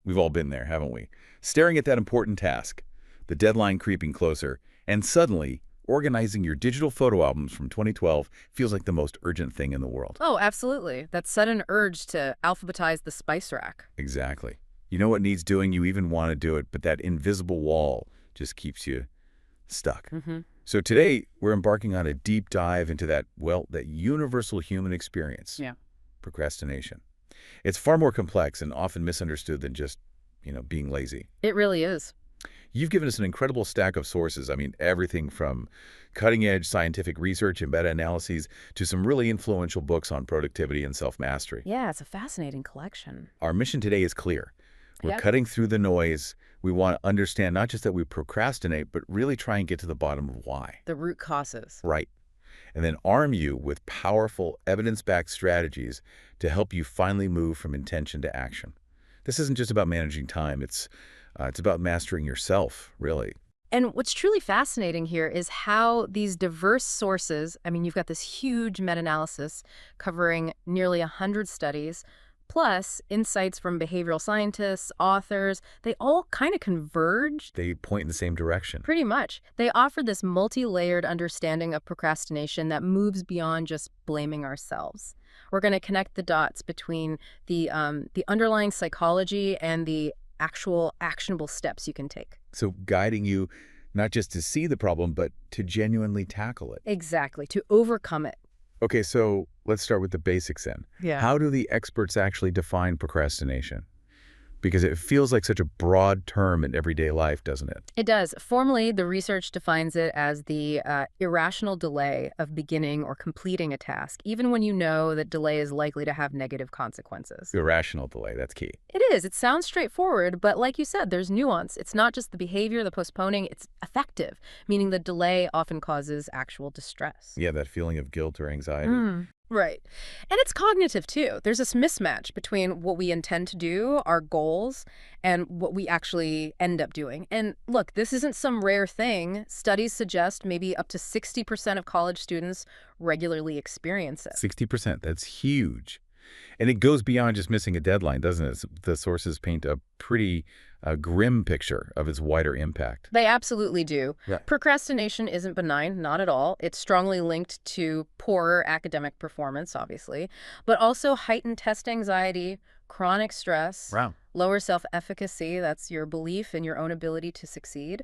We've all been there, haven't we? Staring at that important task, the deadline creeping closer, and suddenly, organizing your digital photo albums from 2012 feels like the most urgent thing in the world. Oh, absolutely. That sudden urge to alphabetize the spice rack. Exactly. You know what needs doing, you even want to do it, but that invisible wall just keeps you stuck. So today, we're embarking on a deep dive into that universal human experience. Yeah. Procrastination. It's far more complex and often misunderstood than just, being lazy. It really is. You've given us an incredible stack of sources. I mean, everything from cutting-edge scientific research and meta-analyses to some really influential books on productivity and self-mastery. Yeah, it's a fascinating collection. Our mission today is clear. We're Yep. cutting through the noise. We want to understand not just that we procrastinate, but really try and get to the bottom of why. The root causes. Right. And then arm you with powerful, evidence-backed strategies to help you finally move from intention to action. This isn't just about managing time. It's about mastering yourself, really. And what's truly fascinating here is how these diverse sources, I mean, you've got this huge meta-analysis covering nearly 100 studies, plus insights from behavioral scientists, authors, they all kind of converge. They point in the same direction. Pretty much. They offer this multi-layered understanding of procrastination that moves beyond just blaming ourselves. We're going to connect the dots between the underlying psychology and the actual actionable steps you can take. So guiding you not just to see the problem, but to genuinely tackle it. Exactly, to overcome it. Okay, so let's start with the basics then. Yeah. How do the experts actually define procrastination? Because it feels like such a broad term in everyday life, doesn't it? It does. Formally, the research defines it as the irrational delay of beginning or completing a task, even when you know that delay is likely to have negative consequences. Irrational delay, that's key. It is. It sounds straightforward, but like you said, there's nuance. It's not just the behavior, the postponing, it's affective, meaning the delay often causes actual distress. Yeah, that feeling of guilt or anxiety. Right. And it's cognitive, too. There's this mismatch between what we intend to do, our goals, and what we actually end up doing. And look, this isn't some rare thing. Studies suggest maybe up to 60% of college students regularly experience it. 60%, that's huge. And it goes beyond just missing a deadline, doesn't it? The sources paint a pretty grim picture of its wider impact. They absolutely do. Yeah. Procrastination isn't benign, not at all. It's strongly linked to poorer academic performance, obviously, but also heightened test anxiety, chronic stress, Wow. lower self-efficacy, that's your belief in your own ability to succeed,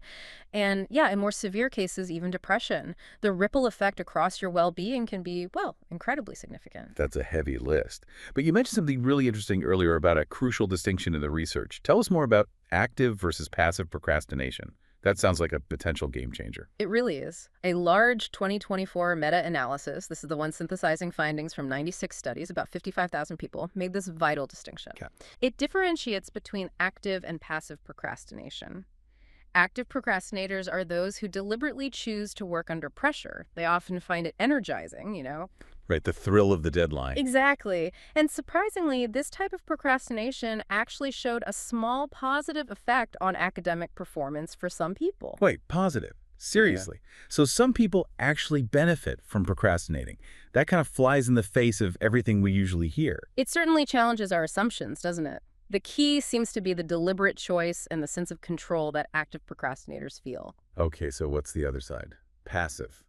and yeah, in more severe cases, even depression. The ripple effect across your well-being can be, well, incredibly significant. That's a heavy list. But you mentioned something really interesting earlier about a crucial distinction in the research. Tell us more about active versus passive procrastination. That sounds like a potential game changer. It really is. A large 2024 meta-analysis, this is the one synthesizing findings from 96 studies, about 55,000 people, made this vital distinction. Okay. It differentiates between active and passive procrastination. Active procrastinators are those who deliberately choose to work under pressure. They often find it energizing, Right, the thrill of the deadline. Exactly. And surprisingly, this type of procrastination actually showed a small positive effect on academic performance for some people. Wait, positive? Seriously? So some people actually benefit from procrastinating. That kind of flies in the face of everything we usually hear. It certainly challenges our assumptions, doesn't it? The key seems to be the deliberate choice and the sense of control that active procrastinators feel. Okay, so what's the other side? Passive.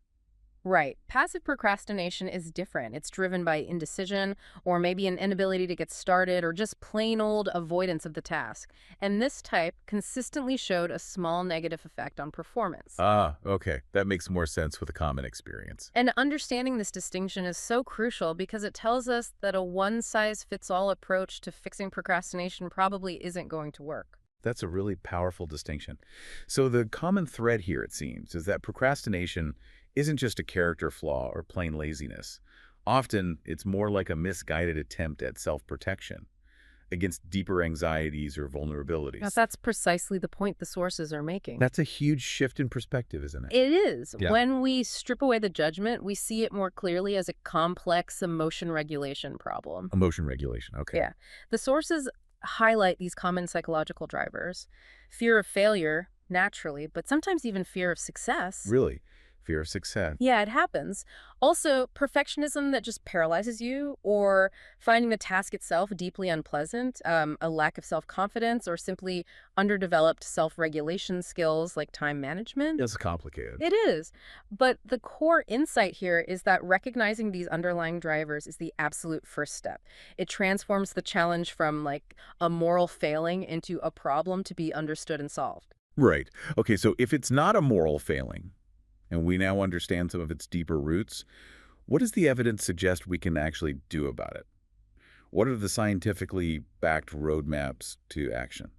Right. Passive procrastination is different. It's driven by indecision or maybe an inability to get started or just plain old avoidance of the task. And this type consistently showed a small negative effect on performance. Ah, okay. That makes more sense with a common experience. And understanding this distinction is so crucial because it tells us that a one-size-fits-all approach to fixing procrastination probably isn't going to work. That's a really powerful distinction. So the common thread here, it seems, is that procrastination isn't just a character flaw or plain laziness. Often, it's more like a misguided attempt at self-protection against deeper anxieties or vulnerabilities. Now, that's precisely the point the sources are making. That's a huge shift in perspective, isn't it? It is. Yeah. When we strip away the judgment, we see it more clearly as a complex emotion regulation problem. Emotion regulation, okay. Yeah. The sources highlight these common psychological drivers. Fear of failure, naturally, but sometimes even fear of success. Really? Fear of success. Yeah, it happens. Also, perfectionism that just paralyzes you, or finding the task itself deeply unpleasant, a lack of self-confidence, or simply underdeveloped self-regulation skills like time management. It's complicated. It is. But the core insight here is that recognizing these underlying drivers is the absolute first step. It transforms the challenge from like a moral failing into a problem to be understood and solved. Right. Okay, so if it's not a moral failing, and we now understand some of its deeper roots, what does the evidence suggest we can actually do about it? What are the scientifically backed roadmaps to action?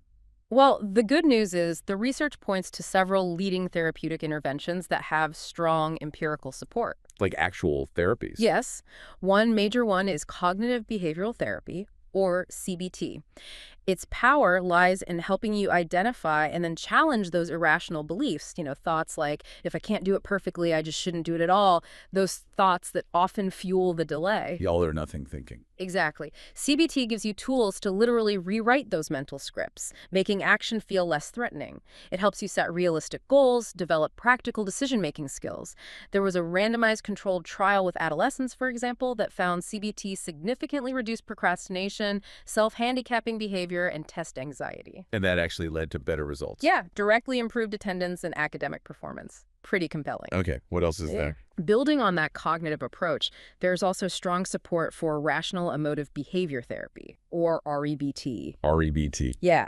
Well, the good news is the research points to several leading therapeutic interventions that have strong empirical support. Like actual therapies? Yes, one major one is cognitive behavioral therapy, or CBT. Its power lies in helping you identify and then challenge those irrational beliefs. Thoughts like, if I can't do it perfectly, I just shouldn't do it at all. Those thoughts that often fuel the delay. The all or nothing thinking. Exactly. CBT gives you tools to literally rewrite those mental scripts, making action feel less threatening. It helps you set realistic goals, develop practical decision-making skills. There was a randomized controlled trial with adolescents, for example, that found CBT significantly reduced procrastination, self-handicapping behavior, and test anxiety. And that actually led to better results? Yeah, directly improved attendance and academic performance. Pretty compelling. Okay, what else is there? Building on that cognitive approach, there's also strong support for rational emotive behavior therapy, or REBT. REBT. Yeah.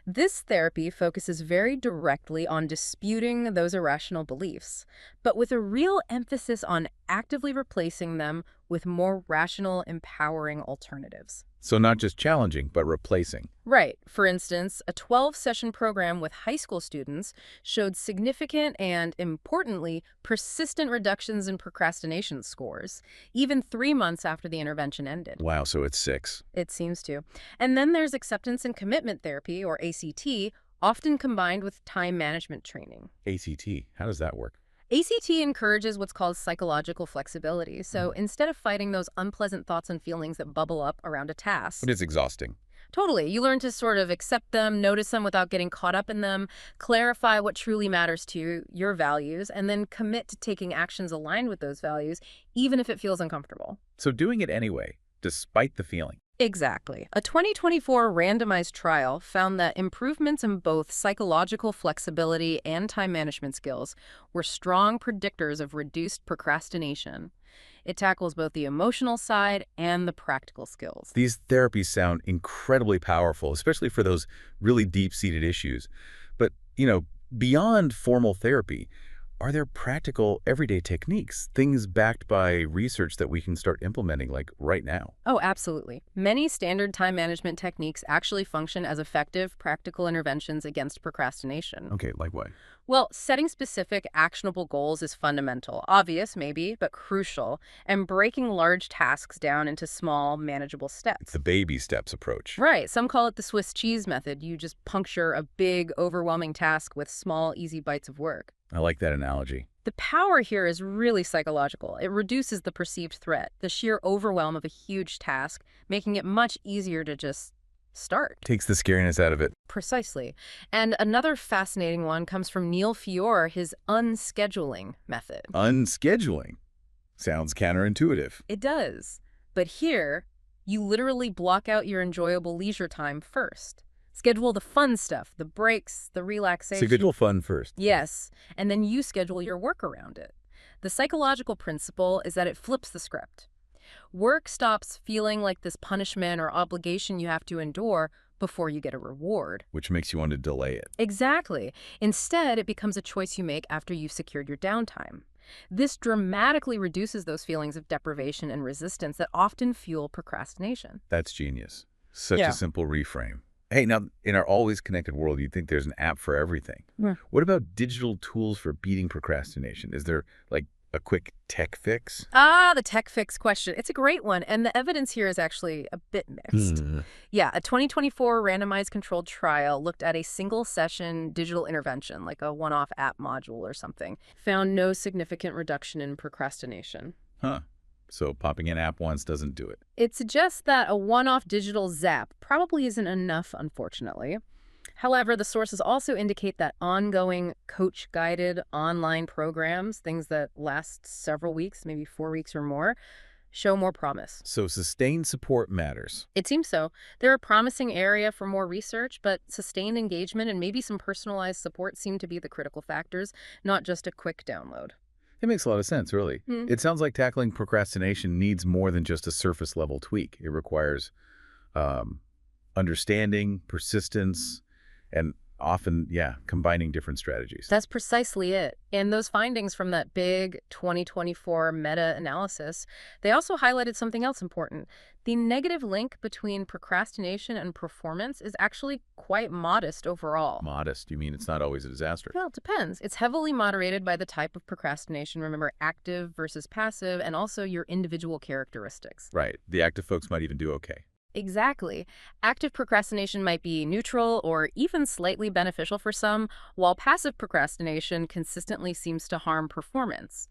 This therapy focuses very directly on disputing those irrational beliefs, but with a real emphasis on actively replacing them with more rational, empowering alternatives. So not just challenging, but replacing. Right. For instance, a 12-session program with high school students showed significant and, importantly, persistent reductions in procrastination scores, even 3 months after the intervention ended. Wow, so it's 6. It seems to. And then there's acceptance and commitment therapy, or ACT, often combined with time management training. ACT, how does that work? ACT encourages what's called psychological flexibility. So instead of fighting those unpleasant thoughts and feelings that bubble up around a task. But it's exhausting. Totally. You learn to sort of accept them, notice them without getting caught up in them, clarify what truly matters to you, your values, and then commit to taking actions aligned with those values, even if it feels uncomfortable. So doing it anyway, despite the feeling. Exactly. A 2024 randomized trial found that improvements in both psychological flexibility and time management skills were strong predictors of reduced procrastination. It tackles both the emotional side and the practical skills. These therapies sound incredibly powerful, especially for those really deep-seated issues. But, beyond formal therapy, are there practical, everyday techniques, things backed by research that we can start implementing, like right now? Oh, absolutely. Many standard time management techniques actually function as effective, practical interventions against procrastination. Okay, like what? Well, setting specific, actionable goals is fundamental. Obvious, maybe, but crucial. And breaking large tasks down into small, manageable steps. The baby steps approach. Right. Some call it the Swiss cheese method. You just puncture a big, overwhelming task with small, easy bites of work. I like that analogy. The power here is really psychological. It reduces the perceived threat, the sheer overwhelm of a huge task, making it much easier to just start. Takes the scariness out of it. Precisely. And another fascinating one comes from Neil Fiore, his unscheduling method. Unscheduling. Sounds counterintuitive. It does. But here, you literally block out your enjoyable leisure time first. Schedule the fun stuff, the breaks, the relaxation. Schedule fun first. Yes, and then you schedule your work around it. The psychological principle is that it flips the script. Work stops feeling like this punishment or obligation you have to endure before you get a reward. Which makes you want to delay it. Exactly. Instead, it becomes a choice you make after you've secured your downtime. This dramatically reduces those feelings of deprivation and resistance that often fuel procrastination. That's genius. Such a simple reframe. Hey, now, in our always connected world, you'd think there's an app for everything. Yeah. What about digital tools for beating procrastination? Is there, like, a quick tech fix? The tech fix question. It's a great one, and the evidence here is actually a bit mixed. Yeah, a 2024 randomized controlled trial looked at a single-session digital intervention, like a one-off app module or something, found no significant reduction in procrastination. Huh. So popping an app once doesn't do it. It suggests that a one-off digital zap probably isn't enough, unfortunately. However, the sources also indicate that ongoing coach-guided online programs, things that last several weeks, maybe 4 weeks or more, show more promise. So sustained support matters. It seems so. They're a promising area for more research, but sustained engagement and maybe some personalized support seem to be the critical factors, not just a quick download. It makes a lot of sense, really. Hmm. It sounds like tackling procrastination needs more than just a surface-level tweak. It requires um, understanding, persistence, and often, yeah, combining different strategies. That's precisely it. And those findings from that big 2024 meta-analysis, they also highlighted something else important. The negative link between procrastination and performance is actually quite modest overall. Modest, you mean it's not always a disaster? Well, it depends. It's heavily moderated by the type of procrastination. Remember, active versus passive, and also your individual characteristics. Right. The active folks might even do okay. Exactly. Active procrastination might be neutral or even slightly beneficial for some, while passive procrastination consistently seems to harm performance.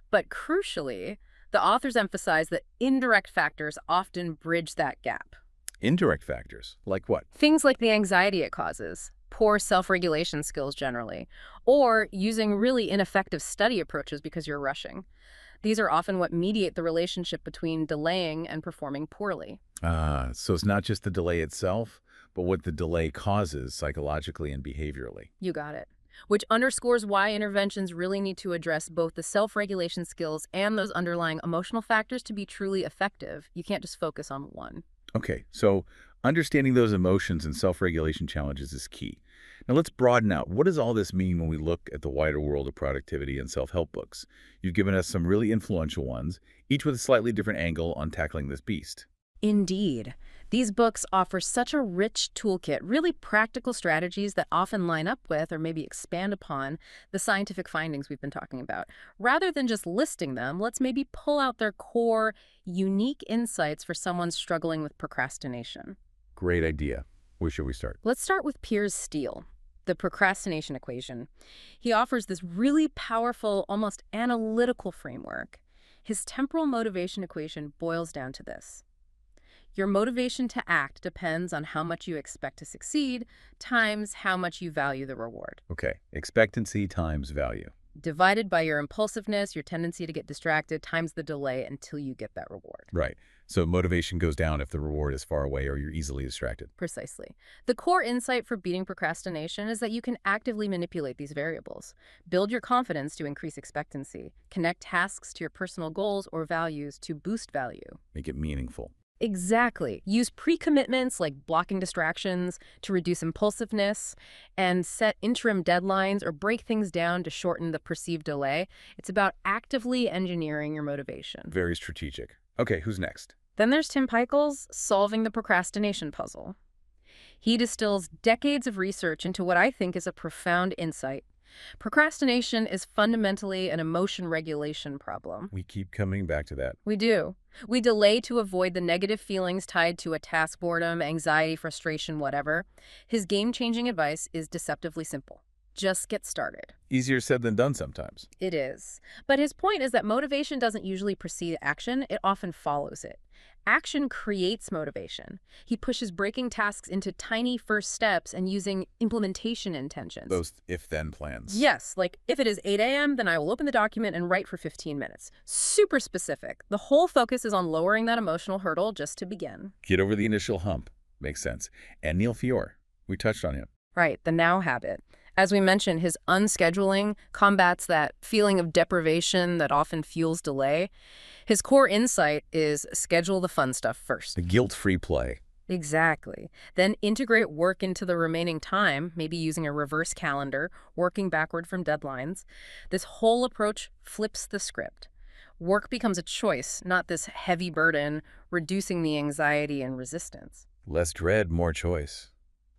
But crucially, the authors emphasize that indirect factors often bridge that gap. Indirect factors, like what? Things like the anxiety it causes, poor self-regulation skills generally, or using really ineffective study approaches because you're rushing. These are often what mediate the relationship between delaying and performing poorly. So it's not just the delay itself, but what the delay causes psychologically and behaviorally. You got it. Which underscores why interventions really need to address both the self-regulation skills and those underlying emotional factors to be truly effective. You can't just focus on one. Okay, so understanding those emotions and self-regulation challenges is key. Now let's broaden out. What does all this mean when we look at the wider world of productivity and self-help books? You've given us some really influential ones, each with a slightly different angle on tackling this beast. Indeed. These books offer such a rich toolkit, really practical strategies that often line up with or maybe expand upon the scientific findings we've been talking about. Rather than just listing them, let's maybe pull out their core, unique insights for someone struggling with procrastination. Great idea. Where should we start? Let's start with Piers Steele, the procrastination equation. He offers this really powerful, almost analytical framework. His temporal motivation equation boils down to this. Your motivation to act depends on how much you expect to succeed times how much you value the reward. Okay, expectancy times value. Divided by your impulsiveness, your tendency to get distracted, times the delay until you get that reward. Right. So motivation goes down if the reward is far away or you're easily distracted. Precisely. The core insight for beating procrastination is that you can actively manipulate these variables. Build your confidence to increase expectancy. Connect tasks to your personal goals or values to boost value. Make it meaningful. Exactly. Use pre-commitments like blocking distractions to reduce impulsiveness and set interim deadlines or break things down to shorten the perceived delay. It's about actively engineering your motivation. Very strategic. Okay, who's next? Then there's Tim Pickel's Solving the Procrastination Puzzle. He distills decades of research into what I think is a profound insight. Procrastination is fundamentally an emotion regulation problem. We keep coming back to that. We do. We delay to avoid the negative feelings tied to a task, boredom, anxiety, frustration, whatever. His game-changing advice is deceptively simple. Just get started. Easier said than done sometimes. It is. But his point is that motivation doesn't usually precede action, it often follows it. Action creates motivation. He pushes breaking tasks into tiny first steps and using implementation intentions. Those if-then plans. Yes, like if it is 8 a.m., then I will open the document and write for 15 minutes. Super specific. The whole focus is on lowering that emotional hurdle just to begin. Get over the initial hump. Makes sense. And Neil Fiore. We touched on him. Right, the now habit. As we mentioned, his unscheduling combats that feeling of deprivation that often fuels delay. His core insight is schedule the fun stuff first. The guilt-free play. Exactly. Then integrate work into the remaining time, maybe using a reverse calendar, working backward from deadlines. This whole approach flips the script. Work becomes a choice, not this heavy burden, reducing the anxiety and resistance. Less dread, more choice.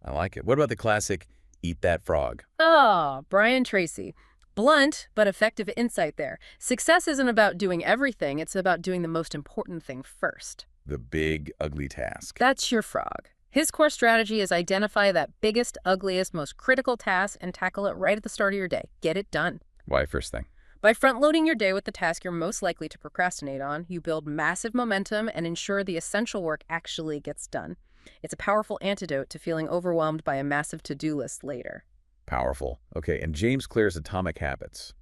I like it. What about the classic eat that frog? Ah, Brian Tracy. Blunt, but effective insight there. Success isn't about doing everything, it's about doing the most important thing first. The big, ugly task. That's your frog. His core strategy is identify that biggest, ugliest, most critical task and tackle it right at the start of your day. Get it done. Why first thing? By front-loading your day with the task you're most likely to procrastinate on, you build massive momentum and ensure the essential work actually gets done. It's a powerful antidote to feeling overwhelmed by a massive to-do list later. Powerful. Okay, and James Clear's Atomic Habits.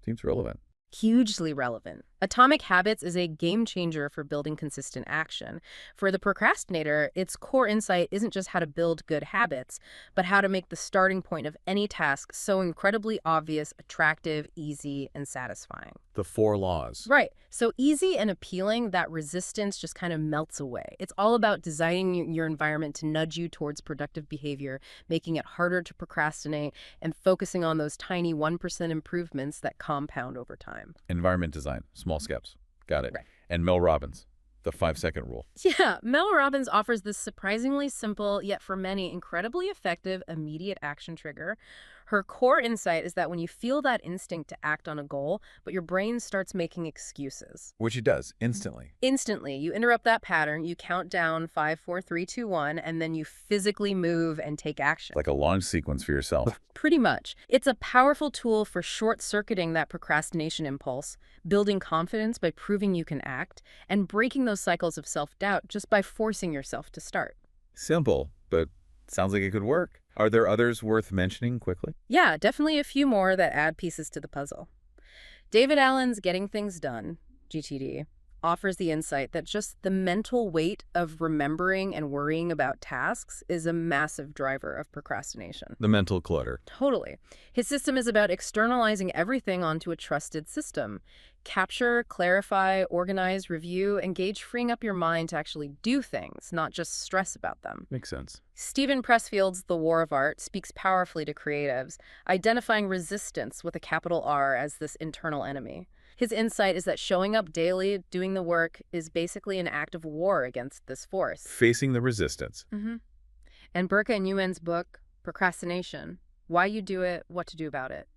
Seems relevant. Hugely relevant. Atomic Habits is a game changer for building consistent action. For the procrastinator, its core insight isn't just how to build good habits, but how to make the starting point of any task so incredibly obvious, attractive, easy, and satisfying. The 4 laws. Right. So easy and appealing, that resistance just kind of melts away. It's all about designing your environment to nudge you towards productive behavior, making it harder to procrastinate, and focusing on those tiny 1% improvements that compound over time. Environment design. Small steps. Got it. Right. And Mel Robbins, the 5-second rule. Yeah, Mel Robbins offers this surprisingly simple, yet for many incredibly effective, immediate action trigger. Her core insight is that when you feel that instinct to act on a goal, but your brain starts making excuses. Which it does, instantly. Instantly, you interrupt that pattern, you count down 5, 4, 3, 2, 1, and then you physically move and take action. Like a launch sequence for yourself. Pretty much. It's a powerful tool for short-circuiting that procrastination impulse, building confidence by proving you can act, and breaking those cycles of self-doubt just by forcing yourself to start. Simple, but sounds like it could work. Are there others worth mentioning quickly? Yeah, definitely a few more that add pieces to the puzzle. David Allen's Getting Things Done, GTD, offers the insight that just the mental weight of remembering and worrying about tasks is a massive driver of procrastination. The mental clutter. Totally. His system is about externalizing everything onto a trusted system. Capture, clarify, organize, review, engage, freeing up your mind to actually do things, not just stress about them. Makes sense. Stephen Pressfield's The War of Art speaks powerfully to creatives, identifying resistance with a capital R as this internal enemy. His insight is that showing up daily, doing the work, is basically an act of war against this force. Facing the resistance. And Burke and Newman's book, Procrastination, Why You Do It, What to Do About It,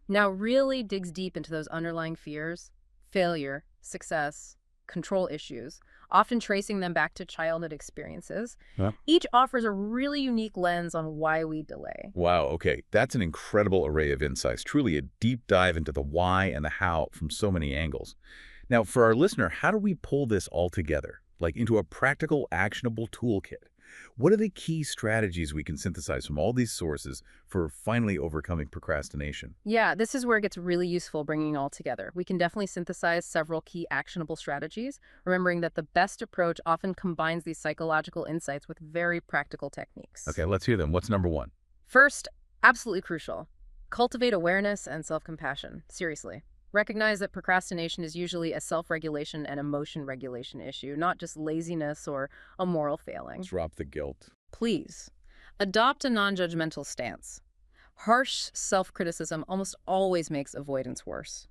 now really digs deep into those underlying fears, failure, success, control issues, often tracing them back to childhood experiences. Yeah. Each offers a really unique lens on why we delay. Wow, okay. That's an incredible array of insights. Truly a deep dive into the why and the how from so many angles. Now, for our listener, how do we pull this all together, like into a practical, actionable toolkit? What are the key strategies we can synthesize from all these sources for finally overcoming procrastination? Yeah, this is where it gets really useful bringing it all together. We can definitely synthesize several key actionable strategies, remembering that the best approach often combines these psychological insights with very practical techniques. Okay, let's hear them. What's number 1? First, absolutely crucial, cultivate awareness and self-compassion. Seriously. Recognize that procrastination is usually a self-regulation and emotion regulation issue, not just laziness or a moral failing. Drop the guilt. Please, adopt a non-judgmental stance. Harsh self-criticism almost always makes avoidance worse.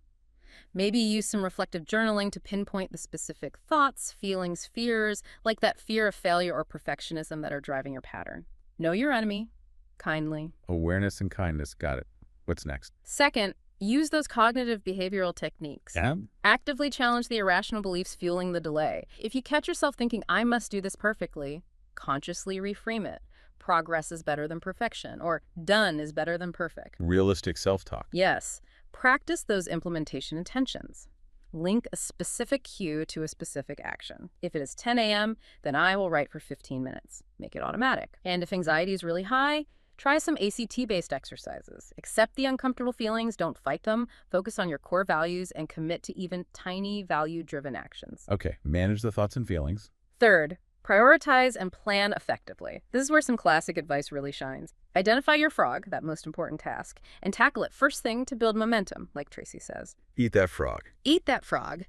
Maybe use some reflective journaling to pinpoint the specific thoughts, feelings, fears, like that fear of failure or perfectionism that are driving your pattern. Know your enemy, kindly. Awareness and kindness. Got it. What's next? Second, use those cognitive behavioral techniques. Yeah. Actively challenge the irrational beliefs fueling the delay. If you catch yourself thinking, I must do this perfectly, consciously reframe it. Progress is better than perfection, or done is better than perfect. Realistic self-talk. Yes. Practice those implementation intentions. Link a specific cue to a specific action. If it is 10 a.m., then I will write for 15 minutes. Make it automatic. And if anxiety is really high, try some ACT-based exercises. Accept the uncomfortable feelings, don't fight them, focus on your core values, and commit to even tiny value-driven actions. Okay, manage the thoughts and feelings. Third, prioritize and plan effectively. This is where some classic advice really shines. Identify your frog, that most important task, and tackle it first thing to build momentum, like Tracy says. Eat that frog. Eat that frog.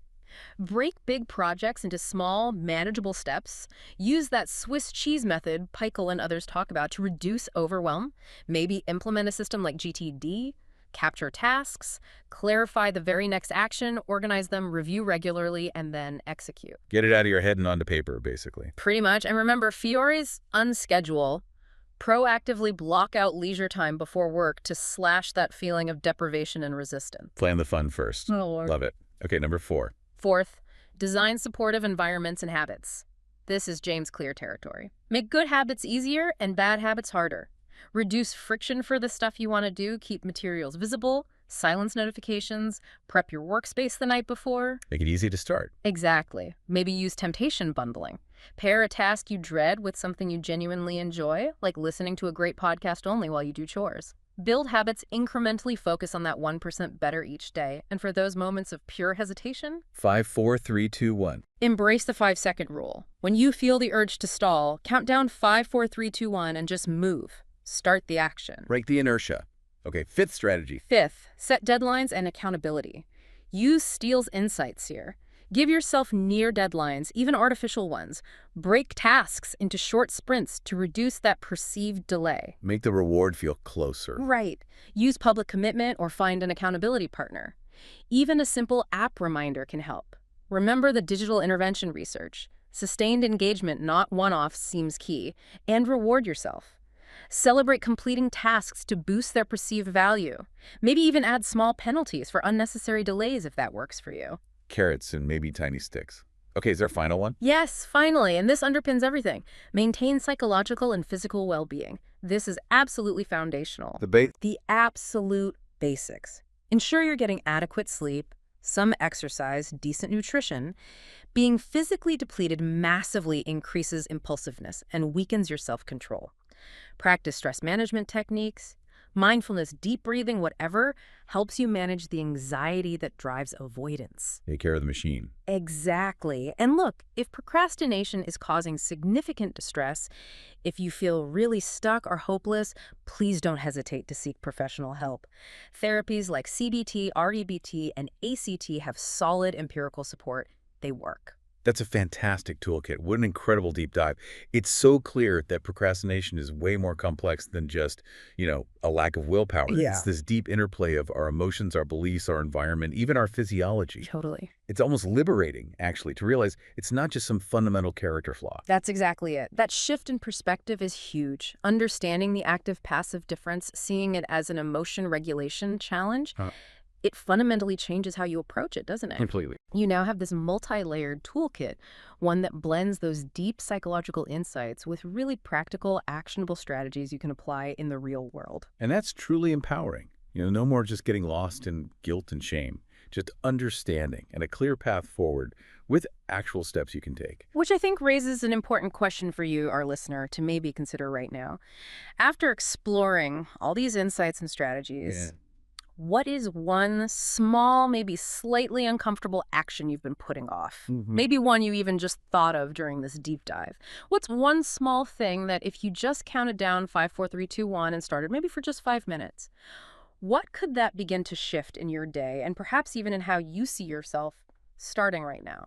Break big projects into small, manageable steps. Use that Swiss cheese method Peichel and others talk about to reduce overwhelm. Maybe implement a system like GTD, capture tasks, clarify the very next action, organize them, review regularly, and then execute. Get it out of your head and onto paper, basically. Pretty much. And remember, Fiore's unschedule. Proactively block out leisure time before work to slash that feeling of deprivation and resistance. Plan the fun first. Oh, Lord. Love it. Okay, number 4. Fourth, design supportive environments and habits. This is James Clear territory. Make good habits easier and bad habits harder. Reduce friction for the stuff you want to do, keep materials visible, silence notifications, prep your workspace the night before. Make it easy to start. Exactly. Maybe use temptation bundling. Pair a task you dread with something you genuinely enjoy, like listening to a great podcast only while you do chores. Build habits incrementally focus on that 1% better each day, and for those moments of pure hesitation, 5, 4, 3, 2, 1. embrace the 5-second rule. When you feel the urge to stall, count down 5, 4, 3, 2, 1, and just move. Start the action. Break the inertia. Okay, fifth strategy. Fifth, set deadlines and accountability. Use Steele's insights here. Give yourself near deadlines, even artificial ones. Break tasks into short sprints to reduce that perceived delay. Make the reward feel closer. Right. Use public commitment or find an accountability partner. Even a simple app reminder can help. Remember the digital intervention research. Sustained engagement, not one-offs, seems key. And reward yourself. Celebrate completing tasks to boost their perceived value. Maybe even add small penalties for unnecessary delays if that works for you. Carrots and maybe tiny sticks. Okay, is there a final one? Yes, finally, and this underpins everything. Maintain psychological and physical well-being. This is absolutely foundational. The absolute basics. Ensure you're getting adequate sleep, some exercise, decent nutrition. Being physically depleted massively increases impulsiveness and weakens your self-control. Practice stress management techniques. Mindfulness, deep breathing, whatever, helps you manage the anxiety that drives avoidance. Take care of the machine. Exactly. And look, if procrastination is causing significant distress, if you feel really stuck or hopeless, please don't hesitate to seek professional help. Therapies like CBT, REBT, and ACT have solid empirical support. They work. That's a fantastic toolkit. What an incredible deep dive. It's so clear that procrastination is way more complex than just, a lack of willpower. Yeah. It's this deep interplay of our emotions, our beliefs, our environment, even our physiology. Totally. It's almost liberating, actually, to realize it's not just some fundamental character flaw. That's exactly it. That shift in perspective is huge. Understanding the active-passive difference, seeing it as an emotion regulation challenge, it fundamentally changes how you approach it, doesn't it? Completely. You now have this multi-layered toolkit, one that blends those deep psychological insights with really practical, actionable strategies you can apply in the real world. And that's truly empowering. No more just getting lost in guilt and shame, just understanding and a clear path forward with actual steps you can take. Which I think raises an important question for you, our listener, to maybe consider right now. After exploring all these insights and strategies, what is one small, maybe slightly uncomfortable action you've been putting off? Maybe one you even just thought of during this deep dive. What's one small thing that if you just counted down 5, 4, 3, 2, 1 and started maybe for just 5 minutes, what could that begin to shift in your day and perhaps even in how you see yourself starting right now?